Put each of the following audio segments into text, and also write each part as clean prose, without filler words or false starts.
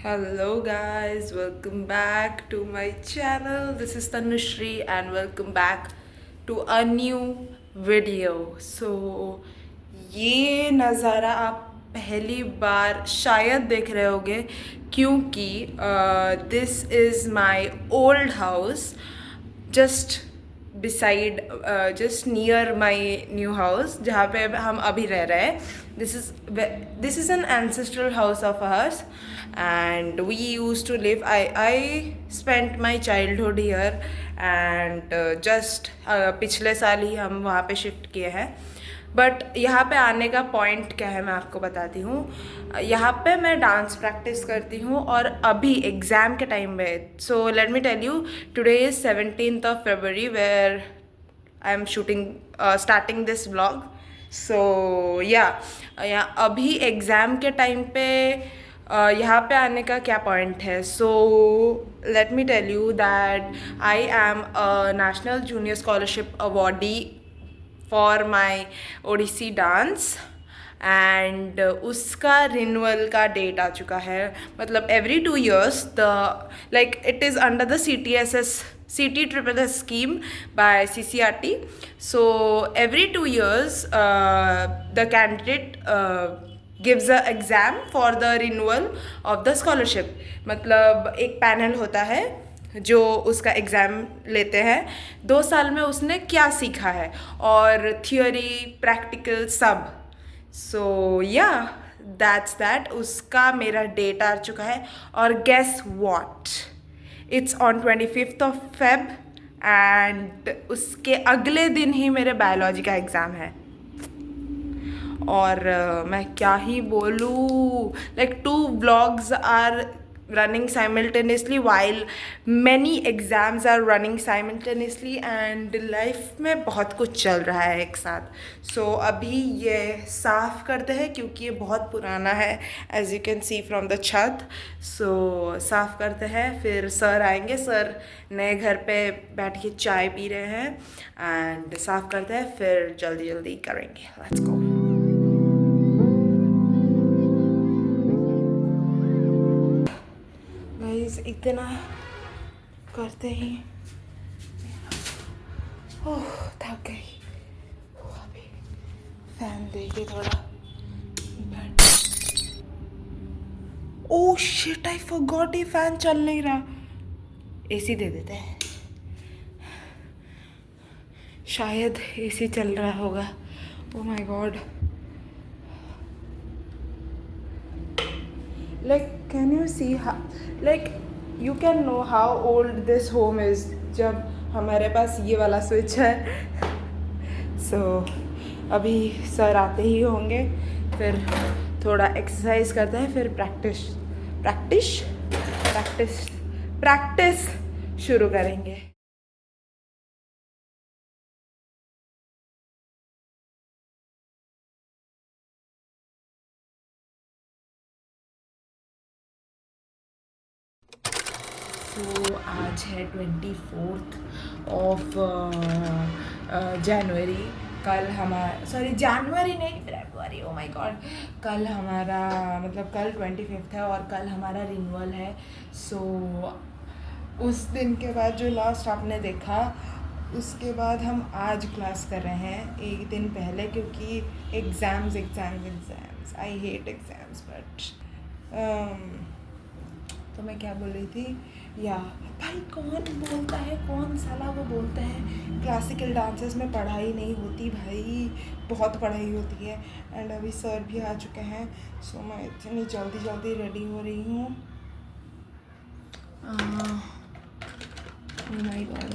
Hello guys, welcome back to my channel. This is Tanushree and welcome back to a new video. So ये नज़ारा आप पहली बार शायद देख रहे होगे क्योंकि this is my old house just beside just near my new house जहाँ पे हम अभी रह रहे हैं. This is an ancestral house of ours and we used to live. I spent my childhood here and just पिछले साल ही हम वहाँ पे शिफ्ट किए हैं. बट यहाँ पे आने का पॉइंट क्या है मैं आपको बताती हूँ. यहाँ पे मैं डांस प्रैक्टिस करती हूँ और अभी एग्ज़ाम के टाइम में. So let me tell you, today is 17th of February where I am shooting starting this vlog. So yeah अभी एग्ज़ाम के टाइम पे यहाँ पे आने का क्या पॉइंट है. So let me tell you that I am a national junior scholarship awardee for my Odissi dance and उसका रिन्यूअल का डेट आ चुका है. मतलब every 2 years the like it is under the CT/SSS scheme by CCRT. So every 2 years the candidate gives a exam for the renewal of the scholarship. मतलब एक panel होता है जो उसका एग्ज़ाम लेते हैं 2 साल में उसने क्या सीखा है और थियोरी प्रैक्टिकल सब. सो या दैट उसका मेरा डेट आ चुका है. और guess what, it's on 25th of Feb and उसके अगले दिन ही मेरे बायोलॉजी का एग्ज़ाम है. और मैं क्या ही बोलूँ, like 2 vlogs are running simultaneously while many exams are running simultaneously and life में बहुत कुछ चल रहा है एक साथ. So अभी ये साफ़ करते हैं क्योंकि ये बहुत पुराना है as you can see from the छत. So साफ़ करते हैं, फिर सर आएंगे. सर नए घर पे बैठ के चाय पी रहे हैं एंड साफ़ करते हैं, फिर जल्दी जल्दी करेंगे. Let's go. इतना करते ही ओह थक गई. अभी फैन देके थोड़ा बैठ. ओह शिट, आई फॉरगॉट ये फैन चल नहीं रहा. एसी दे देते हैं, शायद एसी चल रहा होगा. ओह my God. Like can you see how, like you can know how old this home is जब हमारे पास ये वाला स्विच है. So अभी सर आते ही होंगे, फिर थोड़ा एक्सरसाइज करते हैं, फिर प्रैक्टिस शुरू करेंगे. तो आज है 24th of जनवरी. कल हमारा जनवरी नहीं, फरवरी. Oh my God. कल हमारा मतलब कल 25th है और कल हमारा रिन्यूअल है. सो उस दिन के बाद जो लास्ट आपने देखा, उसके बाद हम आज क्लास कर रहे हैं एक दिन पहले क्योंकि exams. I hate exams. But तो मैं क्या बोल रही थी, या भाई कौन बोलता है, कौन साला वो बोलते हैं क्लासिकल डांसेस में पढ़ाई नहीं होती. भाई बहुत पढ़ाई होती है. एंड अभी सर भी आ चुके हैं. सो मैं इतनी जल्दी रेडी हो रही हूँ. Oh my god.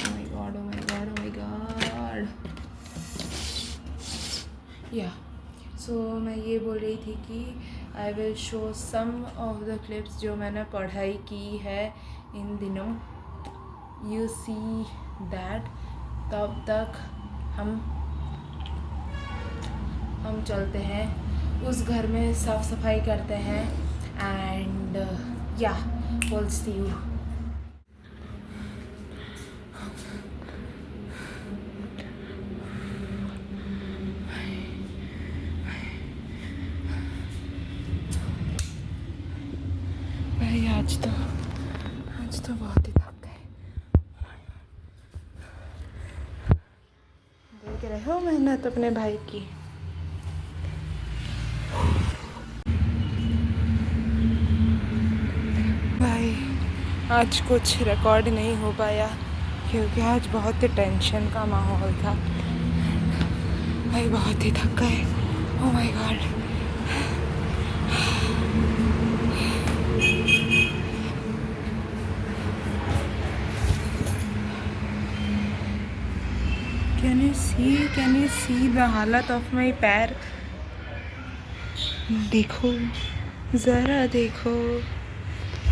या सो मैं ये बोल रही थी कि I will show some of the clips जो मैंने पढ़ाई की है इन दिनों. You see that. तब तक हम चलते हैं उस घर में, साफ़ सफाई करते हैं एंड या विल सी यू. आज तो बहुत ही थक गए। देख रहे हो मेहनत अपने भाई की। भाई आज कुछ रिकॉर्ड नहीं हो पाया क्योंकि आज बहुत ही टेंशन का माहौल था। भाई बहुत ही थक गए। ओह my God. Can you see the हालत ऑफ माई पैर। देखो ज़रा देखो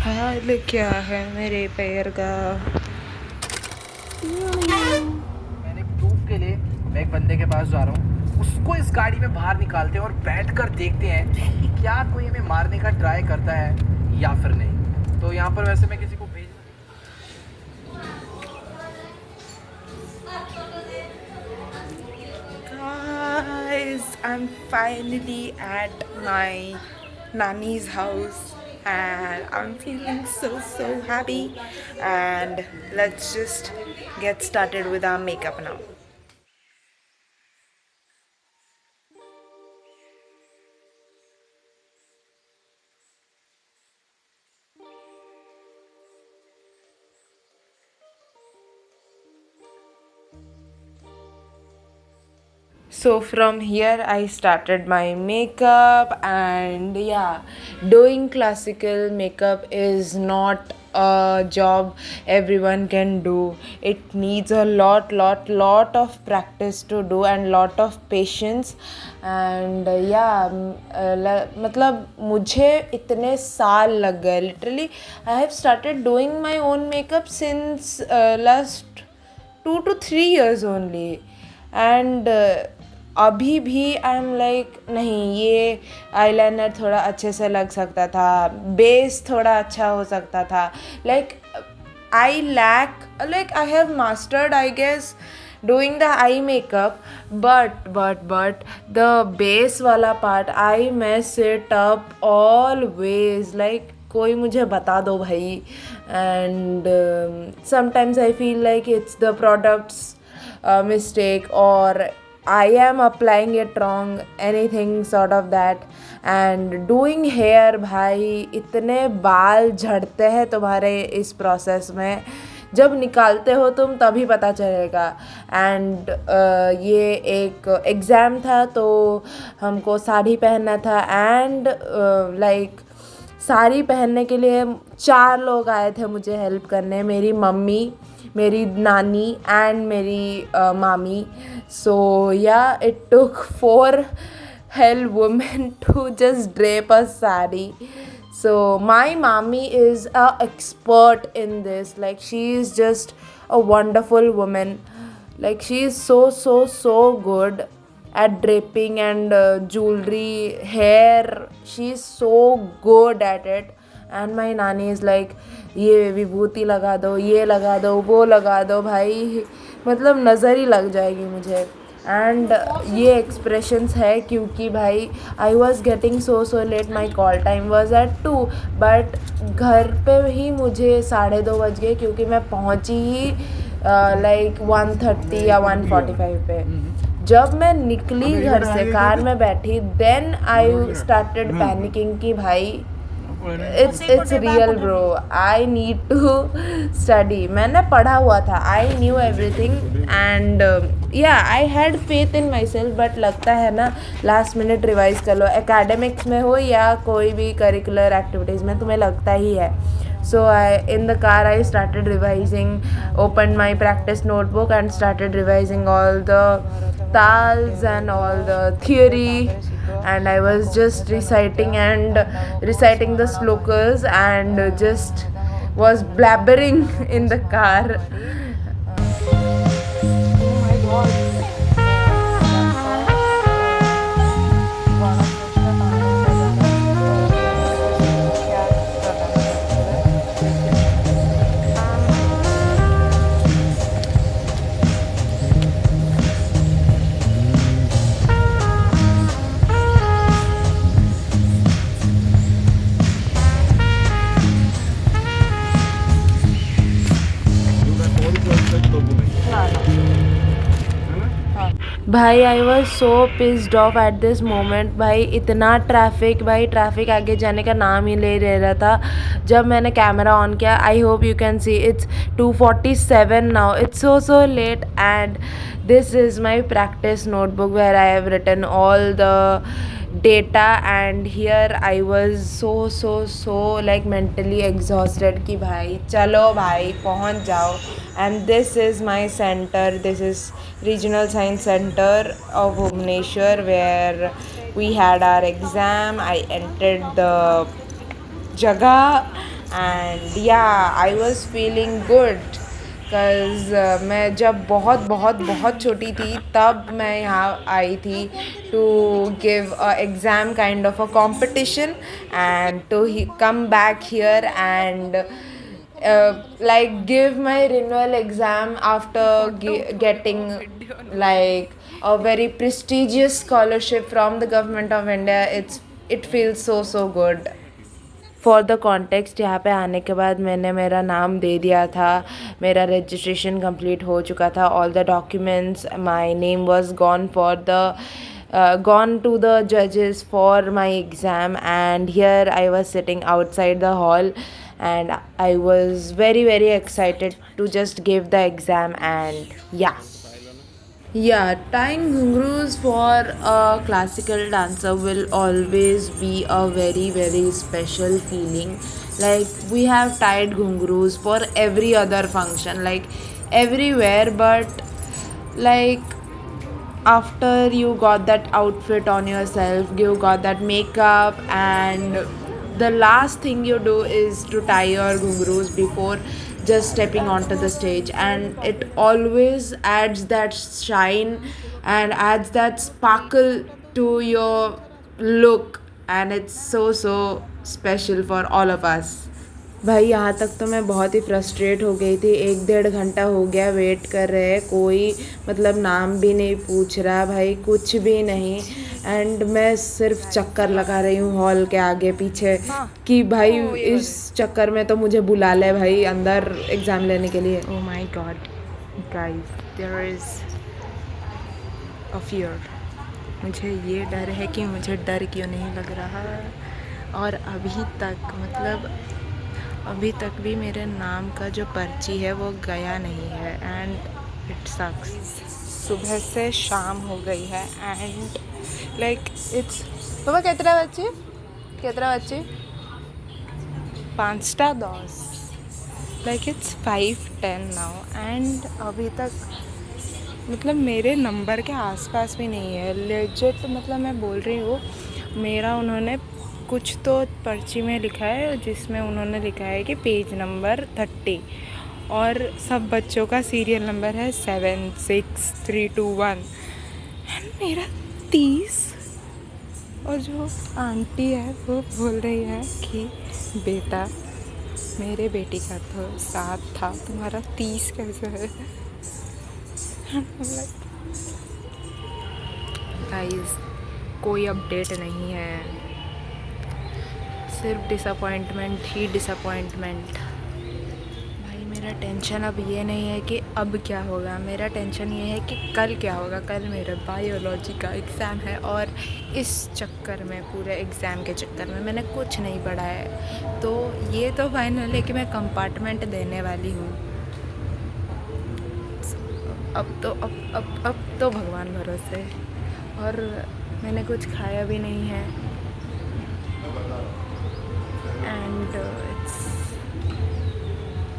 हाल क्या है मेरे पैर का। मैंने प्रूफ के लिए मैं एक बंदे के पास जा रहा हूँ, उसको इस गाड़ी में बाहर निकालते हैं और बैठ कर देखते हैं कि क्या कोई हमें मारने का ट्राई करता है या फिर नहीं। तो यहाँ पर वैसे मैं किसी को भेज Guys, I'm finally at my nanny's house and I'm feeling so happy, and let's just get started with our makeup now. So from here I started my makeup, and yeah, doing classical makeup is not a job everyone can do. It needs a lot of practice to do and lot of patience. And yeah, मतलब मुझे इतने साल लग गए literally. I have started doing my own makeup since last 2 to 3 years only. And अभी भी I am like नहीं, ये आईलाइनर थोड़ा अच्छे से लग सकता था, बेस थोड़ा अच्छा हो सकता था, like I have mastered I guess doing the eye makeup, but the base वाला part I mess it up always. Like कोई मुझे बता दो भाई. And sometimes I feel like it's the product's mistake, or I am applying it wrong, anything sort of that. And doing hair भाई, इतने बाल झड़ते हैं तुम्हारे इस प्रोसेस में, जब निकालते हो तुम तभी पता चलेगा. एंड ये एक एग्ज़ाम था तो हमको साड़ी पहनना था. एंड लाइक साड़ी पहनने के लिए 4 लोग आए थे मुझे हेल्प करने, मेरी मम्मी, मेरी नानी एंड मेरी मामी. सो या it took 4 hell women to just drape a sari. So my mommy is a expert in this. Like she is just a wonderful woman. Like she is so good at draping and jewelry, hair. She is so good at it. And my nani is like, ये विभूति लगा दो, ये लगा दो, वो लगा दो. भाई मतलब नज़र ही लग जाएगी मुझे. एंड ये एक्सप्रेशंस है क्योंकि भाई I was getting so let. My call time was at 2, but घर पे ही मुझे 2:30 बज गए क्योंकि मैं पहुंची ही लाइक 1:30 या 1:45 पे. जब मैं निकली घर से, कार में बैठी, देन आई स्टार्टेड पैनिकिंग कि भाई it's real bro, I need to study. मैंने पढ़ा हुआ था, I knew everything. And yeah, I had faith in myself. but लगता है ना लास्ट मिनट रिवाइज कर लो, एकेडमिक्स में हो या कोई भी करिकुलर एक्टिविटीज़ में, तुम्हें लगता ही है. So in the car I started revising, opened my practice notebook and started revising all the tals and all the theory. And I was just reciting the slokas and just was blabbering in the car. Oh my god. भाई आई was so pissed off at this moment. भाई इतना traffic, भाई traffic आगे जाने का नाम ही ले रहा था। जब मैंने कैमरा ऑन किया, I hope you can see, it's 2:47 now, it's so late and this is my practice notebook where I have written all the data, and here I was so like mentally exhausted कि भाई चलो भाई पहुंच जाओ। and this is my center, this is regional science center of Bhubaneswar where we had our exam. I entered the jagah and yeah, I was feeling good because मैं जब बहुत बहुत बहुत छोटी थी तब मैं यहाँ आई थी to give a exam kind of a competition and to come back here and like give my renewal exam after getting like a very prestigious scholarship from the government of India. It feels so good. For the context, यहाँ पे आने के बाद मैंने मेरा नाम दे दिया था, मेरा रजिस्ट्रेशन कंप्लीट हो चुका था, all the documents, my name was gone for the gone to the judges for my exam, and here I was sitting outside the hall and I was very excited to just give the exam. And yeah, tying ghungroos for a classical dancer will always be a very special feeling. Like we have tied ghungroos for every other function, like everywhere, but like after you got that outfit on yourself, you got that makeup, and the last thing you do is to tie your ghungroos before just stepping onto the stage, and it always adds that shine and adds that sparkle to your look, and it's so special for all of us. भाई यहाँ तक तो मैं बहुत ही frustrate हो गई थी। 1-1.5 घंटा हो गया वेट कर रहे हैं, कोई मतलब नाम भी नहीं पूछ रहा भाई, कुछ भी नहीं। एंड मैं सिर्फ चक्कर लगा रही हूँ हॉल के आगे पीछे कि भाई इस चक्कर में तो मुझे बुला ले भाई अंदर एग्ज़ाम लेने के लिए। Oh my God guys, there is a fear. मुझे ये डर है कि मुझे डर क्यों नहीं लग रहा, और अभी तक भी मेरे नाम का जो पर्ची है वो गया नहीं है, एंड इट सक्स। सुबह से शाम हो गई है एंड लाइक इट्स बाबा कितना बच्चे 5:10, लाइक इट्स 5:10 नाउ, एंड अभी तक मतलब मेरे नंबर के आसपास भी नहीं है लेजिट। मतलब मैं बोल रही हूँ, मेरा उन्होंने कुछ तो पर्ची में लिखा है जिसमें उन्होंने लिखा है कि पेज नंबर 30, और सब बच्चों का सीरियल नंबर है 7 6 3 2 1, एंड मेरा 30। और जो आंटी है वो बोल रही है कि बेटा मेरे बेटी का तो 7 था, तुम्हारा 30 कैसे है? गाइस कोई अपडेट नहीं है, सिर्फ डिसअपॉइंटमेंट ही डिसअपॉइंटमेंट। भाई मेरा टेंशन अब ये नहीं है कि अब क्या होगा, मेरा टेंशन ये है कि कल क्या होगा। कल मेरा बायोलॉजी का एग्ज़ाम है, और इस चक्कर में, पूरे एग्ज़ाम के चक्कर में मैंने कुछ नहीं पढ़ा है। तो ये तो फाइनल है कि मैं कंपार्टमेंट देने वाली हूँ। अब तो भगवान भरोसे, और मैंने कुछ खाया भी नहीं है, and it's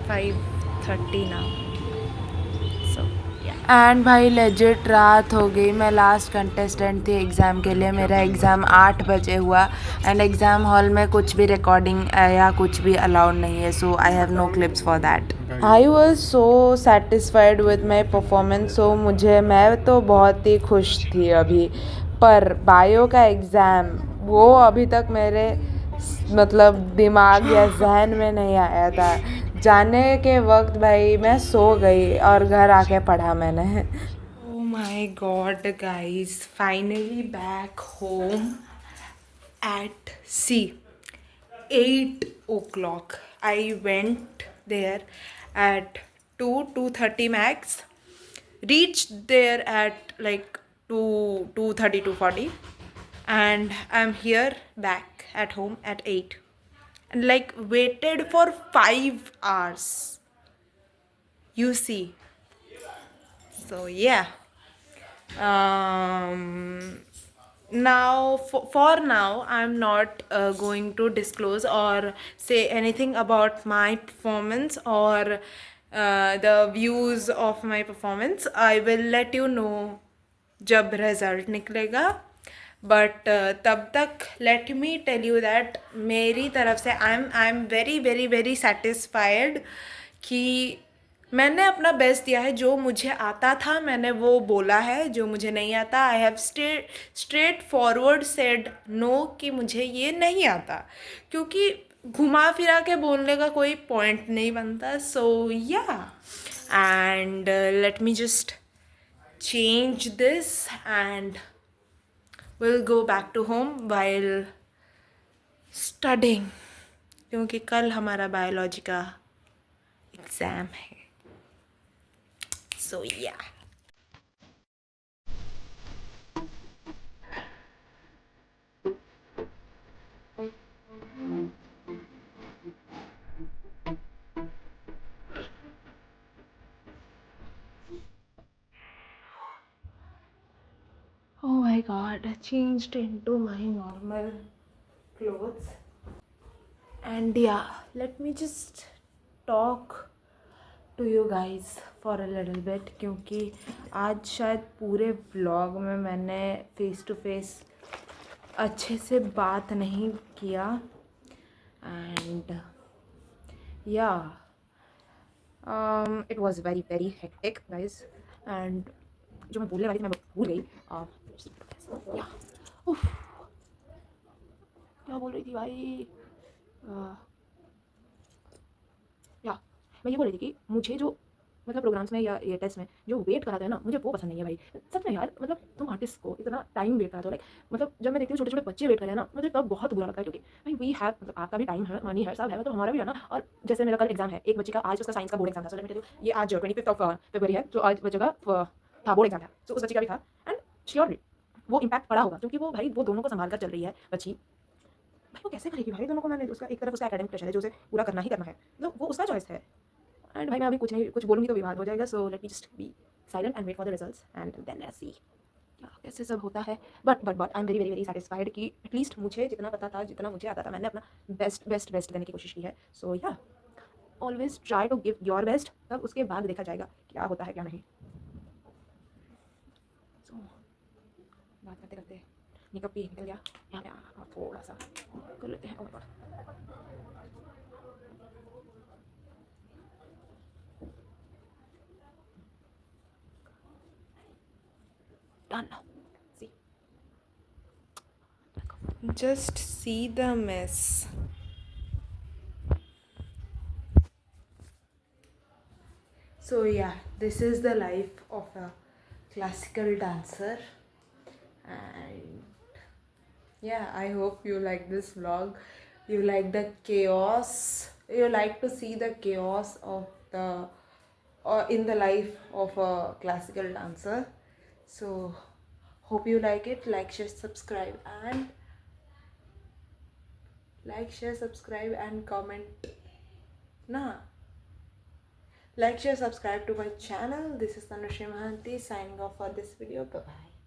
5:30 now, so yeah। And भाई लेजिट रात हो गई, मैं लास्ट कंटेस्टेंट थी एग्ज़ाम के लिए। मेरा एग्ज़ाम 8 बजे हुआ, एंड एग्ज़ाम हॉल में कुछ भी रिकॉर्डिंग या कुछ भी अलाउड नहीं है, so I have no clips for that. I was so satisfied with my performance, so मैं तो बहुत ही खुश थी अभी। पर बायो का एग्ज़ाम वो अभी तक मेरे मतलब दिमाग या जहन में नहीं आया था। जाने के वक्त भाई मैं सो गई और घर आके पढ़ा मैंने। ओह my God guys, finally back home at 8 o'clock. I went there at 2:30 max, reached there at like 2:30, 2:40, and I'm here back at home at 8, and like waited for 5 hours. You see. So yeah. Now for now I'm not going to disclose or say anything about my performance or the views of my performance. I will let you know जब result निकलेगा, but तब तक let me tell you that मेरी तरफ से I am very very very satisfied कि मैंने अपना बेस्ट दिया है। जो मुझे आता था मैंने वो बोला है, जो मुझे नहीं आता I have straight forward said no कि मुझे ये नहीं आता, क्योंकि घुमा फिरा के बोलने का कोई पॉइंट नहीं बनता। सो या, and let me just change this and we'll go back to home while studying, क्योंकि कल हमारा बायोलॉजी का एग्ज़ाम है। So yeah. Oh my god, I changed into my normal clothes. And yeah, let me just talk to you guys for a little bit, क्योंकि आज शायद पूरे vlog में मैंने face to face अच्छे से बात नहीं किया। And yeah, it was very very hectic guys, and जो मैं बोलने वाली थी मैं भूल गई। या क्या बोल रही थी भाई? या मैं ये बोल रही थी कि मुझे जो मतलब प्रोग्राम्स में या ये टेस्ट में जो वेट कराते हैं ना, मुझे वो पसंद नहीं है भाई। सच में यार, मतलब तुम आर्टिस्ट को इतना टाइम वेट कराते हो, लाइक मतलब जब मैं देखती हूँ छोटे छोटे बच्चे वेट कर रहे हैं ना, मुझे तब बहुत बुरा लगता है, क्योंकि भाई वी हैव, मतलब आपका भी टाइम है, मनी है, सब है, मतलब हमारा भी है ना। और जैसे मेरा कल एग्जाम है, एक बच्चे का आज उसका साइंस का बोर्ड एग्जाम था, so let me tell you, ये आज 25 ऑफ फरवरी है, जो आज बच्चे का था बोर्ड एग्जाम था, तो उस बच्चे का भी था। एंड श्योरली वो इम्पैक्ट पड़ा होगा, क्योंकि वो भाई वो दोनों को संभाल कर चल रही है बच्ची। भाई वो कैसे करेगी भाई दोनों को मैनेज? उसका एक तरफ उसका एकेडमिक प्रेशर है जो उसे पूरा करना ही करना है, मतलब वो उसका चॉइस है। एंड भाई मैं अभी कुछ नहीं, कुछ बोलूँगी तो विवाद हो जाएगा। So let me just be silent and wait for the results and then let's see क्या कैसे सब होता है। But I am very very very satisfied कि एटलीस्ट मुझे जितना पता था, जितना मुझे आता था, मैंने अपना बेस्ट बेस्ट बेस्ट देने की कोशिश की है। So yeah, always try to give your best, तब उसके बाद देखा जाएगा क्या होता है क्या नहीं। सो बात करते करते मेकअप भी निकल गया, यहाँ पे थोड़ा सा कर लेते हैं। ओह my God, done. See, just see the mess. So yeah, this is the life of a classical dancer, and yeah, I hope you like this vlog. You like the chaos, you like to see the chaos of the in the life of a classical dancer. So hope you like it. Like, share, subscribe, and comment. Nah, like, share, subscribe to my channel. This is Tanushree Mahanti signing off for this video. Bye bye.